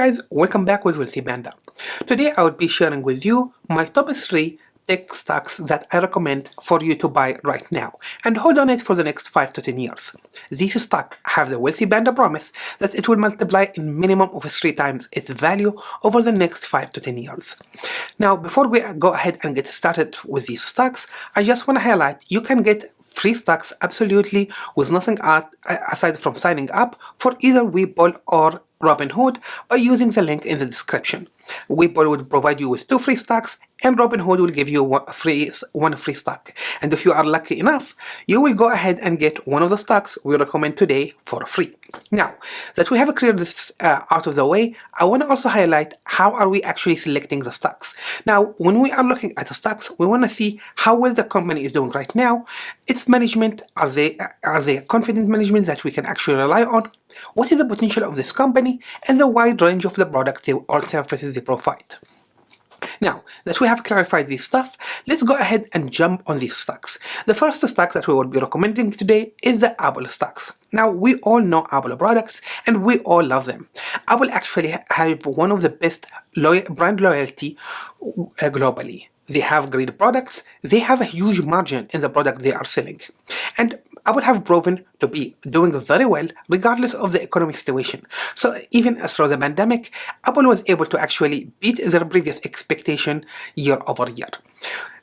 guys, welcome back with We'll See Panda. Today I will be sharing with you my top 3 tech stocks that I recommend for you to buy right now and hold on it for the next 5 to 10 years. These stocks have the We'll See Panda promise that it will multiply in minimum of 3 times its value over the next 5 to 10 years. Now, before we go ahead and get started with these stocks, I just want to highlight you can get free stocks absolutely with nothing aside from signing up for either Webull or Robinhood by using the link in the description. Webull will provide you with 2 free stocks and Robinhood will give you one free stock. And if you are lucky enough, you will go ahead and get one of the stocks we recommend today for free. Now that we have cleared this out of the way, I want to also highlight how are we actually selecting the stocks. Now, when we are looking at the stocks, we want to see how well the company is doing right now. Its management, are they confident management that we can actually rely on? What is the potential of this company and the wide range of the products or services they provide? Now that we have clarified this stuff, let's go ahead and jump on these stocks. The first stock that we will be recommending today is the Apple stocks. Now, we all know Apple products and we all love them. Apple actually have one of the best brand loyalty globally. They have great products, they have a huge margin in the product they are selling. And Apple have proven to be doing very well regardless of the economic situation. So even through the pandemic, Apple was able to actually beat their previous expectation year over year.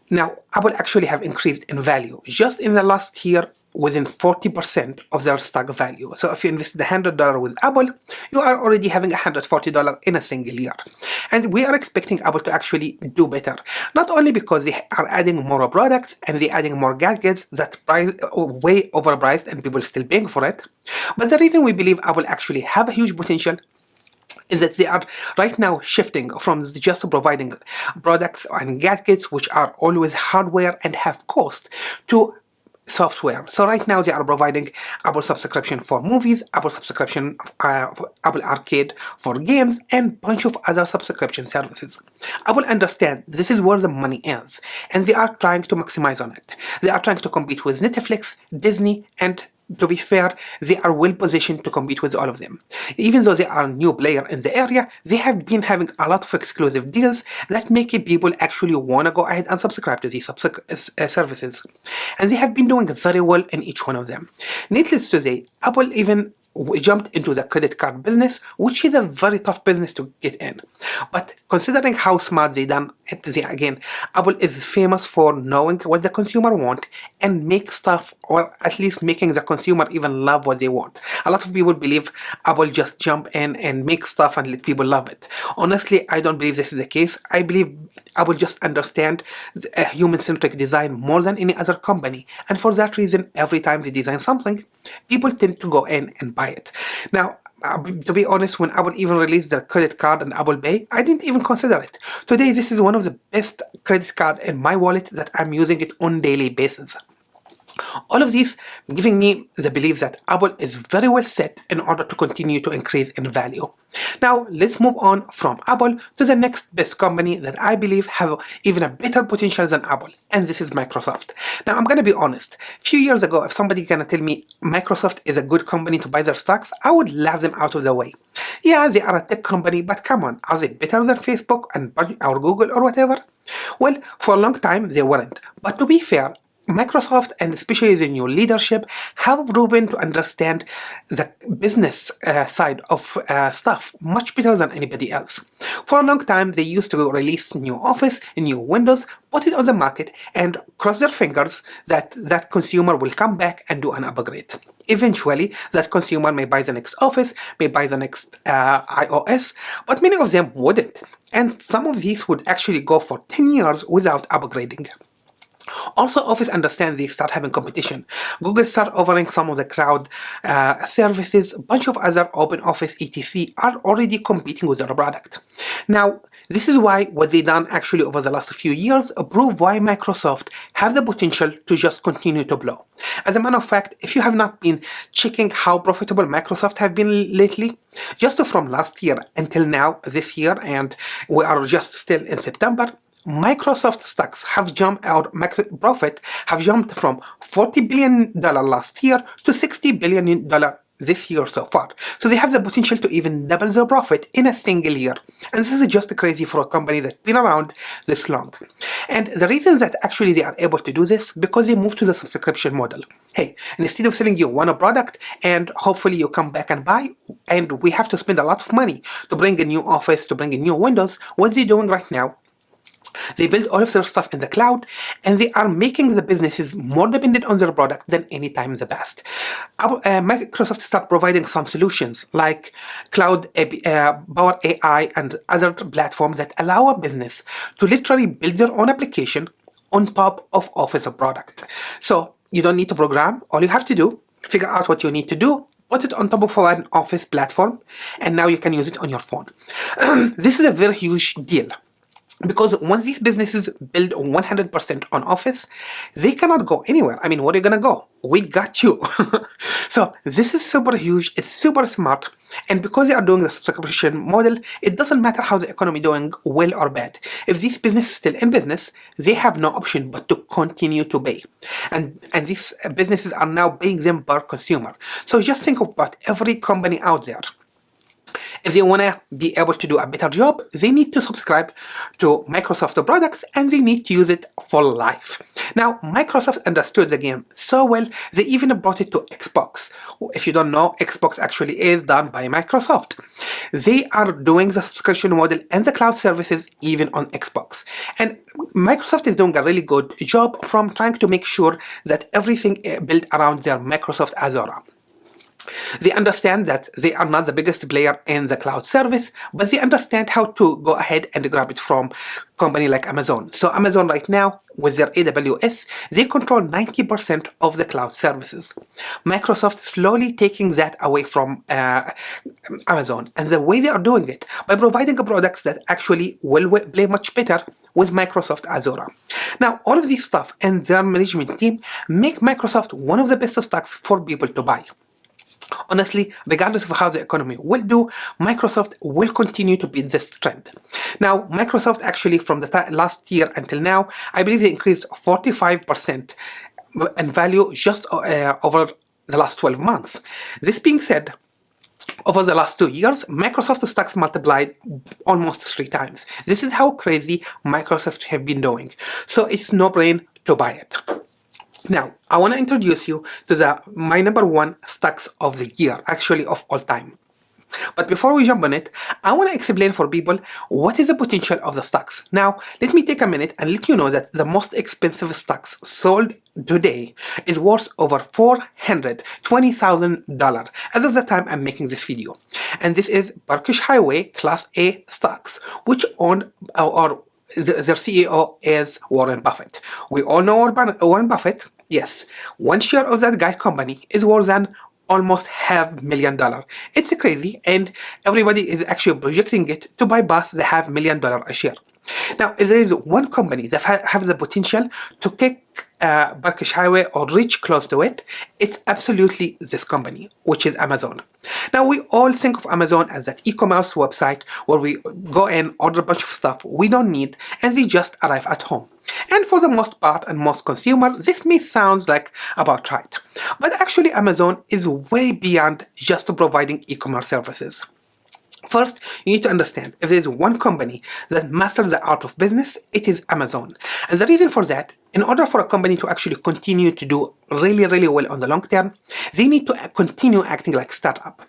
Now, Apple actually have increased in value just in the last year within 40% of their stock value. So if you invested $100 with Apple, you are already having $140 in a single year. And we are expecting Apple to actually do better. Not only because they are adding more products and they're adding more gadgets that price way overpriced and people are still paying for it, but the reason we believe Apple actually have a huge potential is that they are right now shifting from just providing products and gadgets which are always hardware and have cost to software. So right now they are providing Apple subscription for movies, Apple subscription, Apple Arcade for games, and bunch of other subscription services. Apple understand this is where the money is, and they are trying to maximize on it. They are trying to compete with Netflix, Disney, and to be fair, they are well positioned to compete with all of them. Even though they are a new player in the area, they have been having a lot of exclusive deals that make people actually want to go ahead and subscribe to these services. And they have been doing very well in each one of them. Needless to say, Apple even jumped into the credit card business, which is a very tough business to get in. But considering how smart they done it, again, Apple is famous for knowing what the consumer want and make stuff, or at least making the consumer even love what they want. A lot of people believe Apple just jump in and make stuff and let people love it. Honestly, I don't believe this is the case. I believe Apple just understand human-centric design more than any other company, and for that reason, every time they design something, people tend to go in and buy it. Now, to be honest, when Apple even released their credit card and Apple Pay, I didn't even consider it. Today, this is one of the best credit card in my wallet that I'm using it on daily basis. All of these giving me the belief that Apple is very well set in order to continue to increase in value. Now, let's move on from Apple to the next best company that I believe have even a better potential than Apple, and this is Microsoft. Now, I'm gonna be honest. A few years ago, if somebody gonna tell me Microsoft is a good company to buy their stocks, I would laugh them out of the way. Yeah, they are a tech company, but come on, are they better than Facebook and or Google or whatever? Well, for a long time, they weren't. But to be fair, Microsoft, and especially the new leadership, have proven to understand the business side of stuff much better than anybody else. For a long time, they used to release new Office, new Windows, put it on the market, and cross their fingers that that consumer will come back and do an upgrade. Eventually, that consumer may buy the next Office, may buy the next iOS, but many of them wouldn't. And some of these would actually go for 10 years without upgrading. Also, Office understands they start having competition. Google start offering some of the cloud services. A bunch of other open office etc. are already competing with their product. Now, this is why what they done actually over the last few years prove why Microsoft have the potential to just continue to blow. As a matter of fact, if you have not been checking how profitable Microsoft have been lately, just from last year until now, this year, and we are just still in September, Microsoft stocks have jumped out, profit have jumped from $40 billion last year to $60 billion this year so far. So they have the potential to even double their profit in a single year. And this is just crazy for a company that's been around this long. And the reason that actually they are able to do this, because they moved to the subscription model. Hey, instead of selling you one product and hopefully you come back and buy, and we have to spend a lot of money to bring a new office, to bring in new windows, what they're doing right now, they build all of their stuff in the cloud, and they are making the businesses more dependent on their product than any time in the past. Microsoft start providing some solutions like Cloud Power AI and other platforms that allow a business to literally build their own application on top of Office product. So you don't need to program. All you have to do, figure out what you need to do, put it on top of an Office platform, and now you can use it on your phone. This is a very huge deal. Because once these businesses build 100% on Office, they cannot go anywhere. I mean, where are you gonna go? We got you. So this is super huge. It's super smart. And because they are doing the subscription model, it doesn't matter how the economy doing, well or bad. If these businesses still in business, they have no option but to continue to pay. And these businesses are now paying them per consumer. So just think about every company out there. If they want to be able to do a better job, they need to subscribe to Microsoft products and they need to use it for life. Now, Microsoft understood the game so well, they even brought it to Xbox. If you don't know, Xbox actually is done by Microsoft. They are doing the subscription model and the cloud services even on Xbox. And Microsoft is doing a really good job from trying to make sure that everything built around their Microsoft Azure. They understand that they are not the biggest player in the cloud service, but they understand how to go ahead and grab it from a company like Amazon. So Amazon right now, with their AWS, they control 90% of the cloud services. Microsoft slowly taking that away from Amazon. And the way they are doing it, by providing products that actually will play much better with Microsoft Azure. Now, all of this stuff and their management team make Microsoft one of the best stocks for people to buy. Honestly, regardless of how the economy will do, Microsoft will continue to be this trend. Now, Microsoft actually from the last year until now, I believe they increased 45% in value just over the last 12 months. This being said, over the last 2 years, Microsoft stocks multiplied almost 3 times. This is how crazy Microsoft have been doing. So it's no brain to buy it. Now, I want to introduce you to my number 1 stocks of the year, actually of all time. But before we jump on it, I want to explain for people what is the potential of the stocks. Now, let me take a minute and let you know that the most expensive stocks sold today is worth over $420,000 as of the time I'm making this video. And this is Berkshire Hathaway Class A stocks, which owned or their CEO is Warren Buffett. We all know Warren Buffett. Yes, one share of that guy company is worth than almost $500,000. It's crazy, and everybody is actually projecting it to bypass the $500,000 a share. Now, if there is one company that have the potential to kick Berkshire Hathaway or reach close to it, it's absolutely this company, which is Amazon. Now, we all think of Amazon as that e-commerce website where we go in, order a bunch of stuff we don't need, and they just arrive at home. And for the most part and most consumers, this may sound like about right. But actually, Amazon is way beyond just providing e-commerce services. First, you need to understand, if there's one company that masters the art of business, it is Amazon. And the reason for that, in order for a company to actually continue to do really, really well on the long term, they need to continue acting like startup.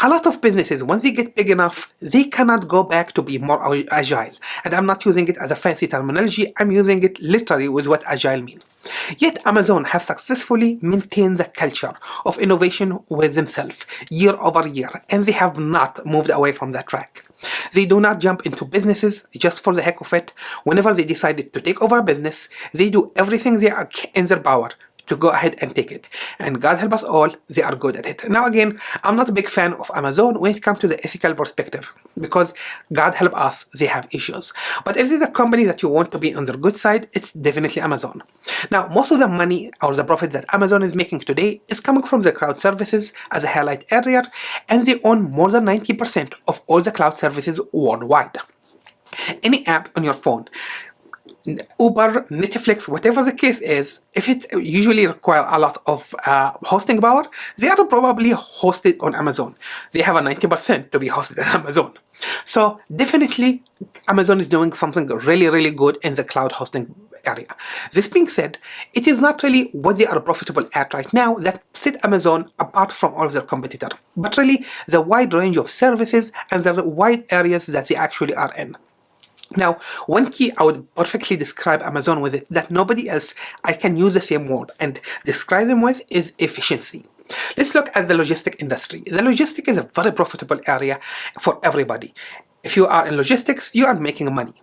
A lot of businesses, once they get big enough, they cannot go back to be more agile. And I'm not using it as a fancy terminology, I'm using it literally with what agile means. Yet Amazon has successfully maintained the culture of innovation with themselves year over year, and they have not moved away from that track. They do not jump into businesses just for the heck of it. Whenever they decided to take over a business, they do everything they are in their power to go ahead and take it. And God help us all, they are good at it. Now again, I'm not a big fan of Amazon when it comes to the ethical perspective, because God help us, they have issues. But if there's a company that you want to be on their good side, it's definitely Amazon. Now, most of the money or the profit that Amazon is making today is coming from the cloud services, as I highlighted earlier, and they own more than 90% of all the cloud services worldwide. Any app on your phone, Uber, Netflix, whatever the case is, if it usually require a lot of hosting power, they are probably hosted on Amazon. They have a 90% to be hosted on Amazon. So definitely Amazon is doing something really, really good in the cloud hosting area. This being said, it is not really what they are profitable at right now that set Amazon apart from all of their competitors, but really the wide range of services and the wide areas that they actually are in. Now, one key I would perfectly describe Amazon with it that nobody else I can use the same word and describe them with is efficiency. Let's look at the logistic industry. The logistic is a very profitable area for everybody. If you are in logistics, you are making money.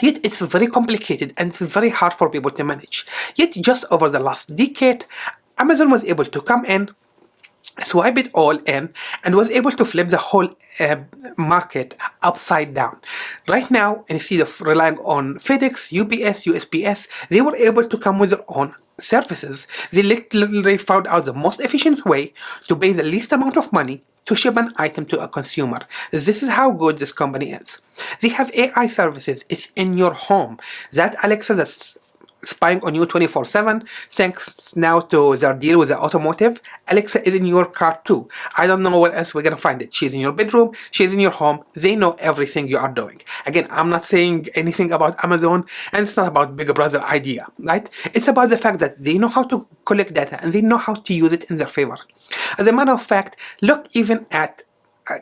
Yet it's very complicated and it's very hard for people to manage. Yet just over the last decade, Amazon was able to come in, swipe it all in, and was able to flip the whole market upside down. Right now, instead of relying on FedEx, UPS, USPS, they were able to come with their own services. They literally found out the most efficient way to pay the least amount of money to ship an item to a consumer. This is how good this company is. They have AI services. It's in your home. That Alexa that's spying on you 24/7, thanks now to their deal with the automotive. Alexa is in your car too. I don't know where else we're gonna find it. She's in your bedroom, she's in your home. They know everything you are doing. Again, I'm not saying anything about Amazon, and it's not about Big Brother idea, right? It's about the fact that they know how to collect data and they know how to use it in their favor. As a matter of fact, look even at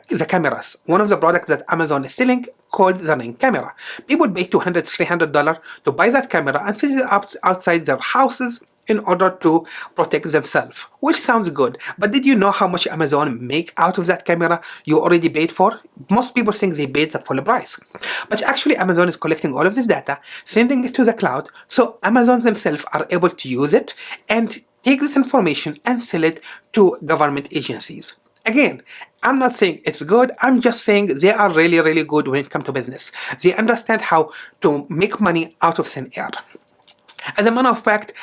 the cameras. One of the products that Amazon is selling called the Ring camera. People pay $200, $300 to buy that camera and set it up outside their houses in order to protect themselves, which sounds good. But did you know how much Amazon make out of that camera you already paid for? Most people think they paid the full price. But actually Amazon is collecting all of this data, sending it to the cloud, so Amazon themselves are able to use it and take this information and sell it to government agencies. Again, I'm not saying it's good, I'm just saying they are really, really good when it comes to business. They understand how to make money out of thin air. As a matter of fact,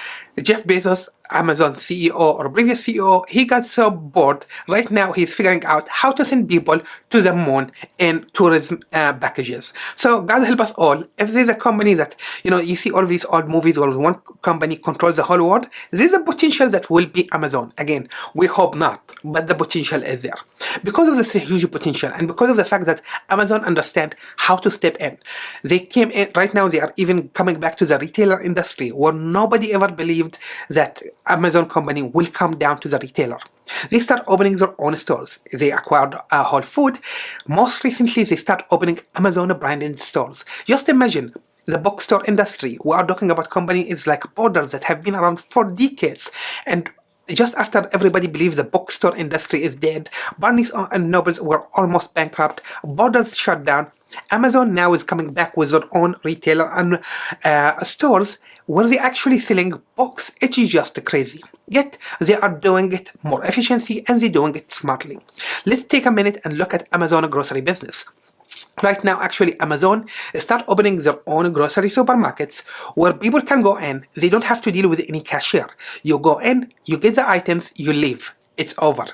Jeff Bezos, Amazon's CEO or previous CEO, he got so bored. Right now, he's figuring out how to send people to the moon in tourism packages. So God help us all. If there's a company that, you see all these old movies where one company controls the whole world, there's a potential that will be Amazon. Again, we hope not, but the potential is there. Because of this huge potential and because of the fact that Amazon understand how to step in, they came in, right now they are even coming back to the retailer industry where nobody ever believed that Amazon company will come down to the retailer. They start opening their own stores. They acquired Whole Food. Most recently, they start opening Amazon branded stores. Just imagine the bookstore industry. We are talking about companies like Borders that have been around for decades, and just after everybody believes the bookstore industry is dead, Barnes and Nobles were almost bankrupt, Borders shut down, Amazon now is coming back with their own retailer and stores where they're actually selling books. It is just crazy. Yet they are doing it more efficiently and they're doing it smartly. Let's take a minute and look at Amazon grocery business. Right now, actually, Amazon start opening their own grocery supermarkets where people can go in. They don't have to deal with any cashier. You go in, you get the items, you leave. It's over.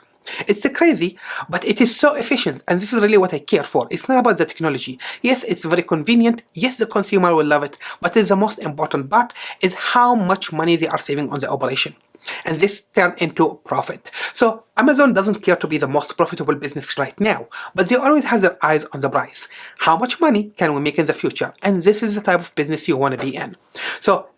It's crazy, but it is so efficient, and this is really what I care for. It's not about the technology. Yes, it's very convenient. Yes, the consumer will love it, but the most important part is how much money they are saving on the operation. And this turn into profit. So Amazon doesn't care to be the most profitable business right now, but they always have their eyes on the price. How much money can we make in the future? And this is the type of business you want to be in. So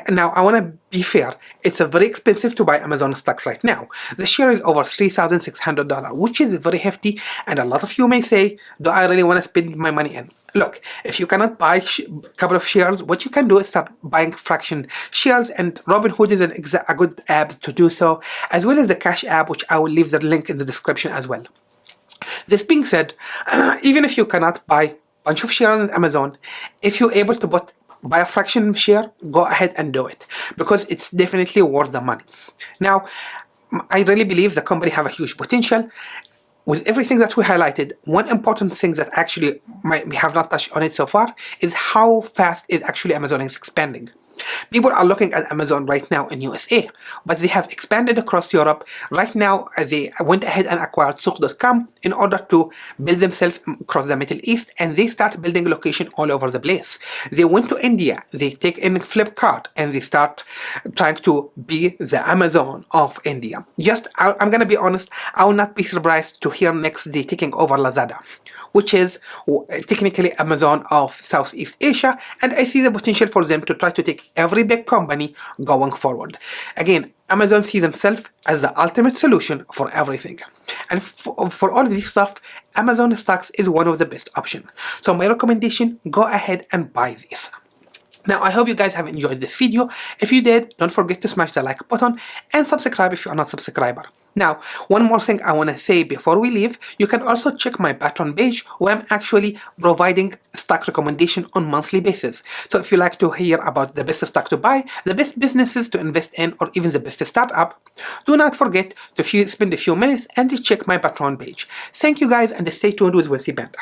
now I want to be fair. It's very expensive to buy Amazon stocks right now. The share is over $3,600, which is very hefty. And a lot of you may say, do I really want to spend my money in? Look, if you cannot buy a couple of shares, what you can do is start buying fraction shares, and Robinhood is a good app to do so, as well as the Cash app, which I will leave the link in the description as well. This being said, even if you cannot buy a bunch of shares on Amazon, if you're able to buy a fraction share, go ahead and do it, because it's definitely worth the money. Now, I really believe the company have a huge potential. With everything that we highlighted, one important thing that actually we have not touched on it so far is how fast is actually Amazon is expanding. People are looking at Amazon right now in USA, but they have expanded across Europe. Right now, they went ahead and acquired Souk.com in order to build themselves across the Middle East, and they start building location all over the place. They went to India, they take in Flipkart, and they start trying to be the Amazon of India. I'm gonna be honest, I will not be surprised to hear next they taking over Lazada, which is technically Amazon of Southeast Asia, and I see the potential for them to try to take every big company going forward. Again, Amazon sees themselves as the ultimate solution for everything. And for all of this stuff, Amazon stocks is one of the best options. So my recommendation, go ahead and buy this. Now, I hope you guys have enjoyed this video. If you did, don't forget to smash the like button and subscribe if you are not a subscriber. Now, one more thing I want to say before we leave, you can also check my Patreon page where I'm actually providing stock recommendation on monthly basis. So if you like to hear about the best stock to buy, the best businesses to invest in, or even the best startup, do not forget to spend a few minutes and check my Patreon page. Thank you guys, and stay tuned with Wealthy Panda.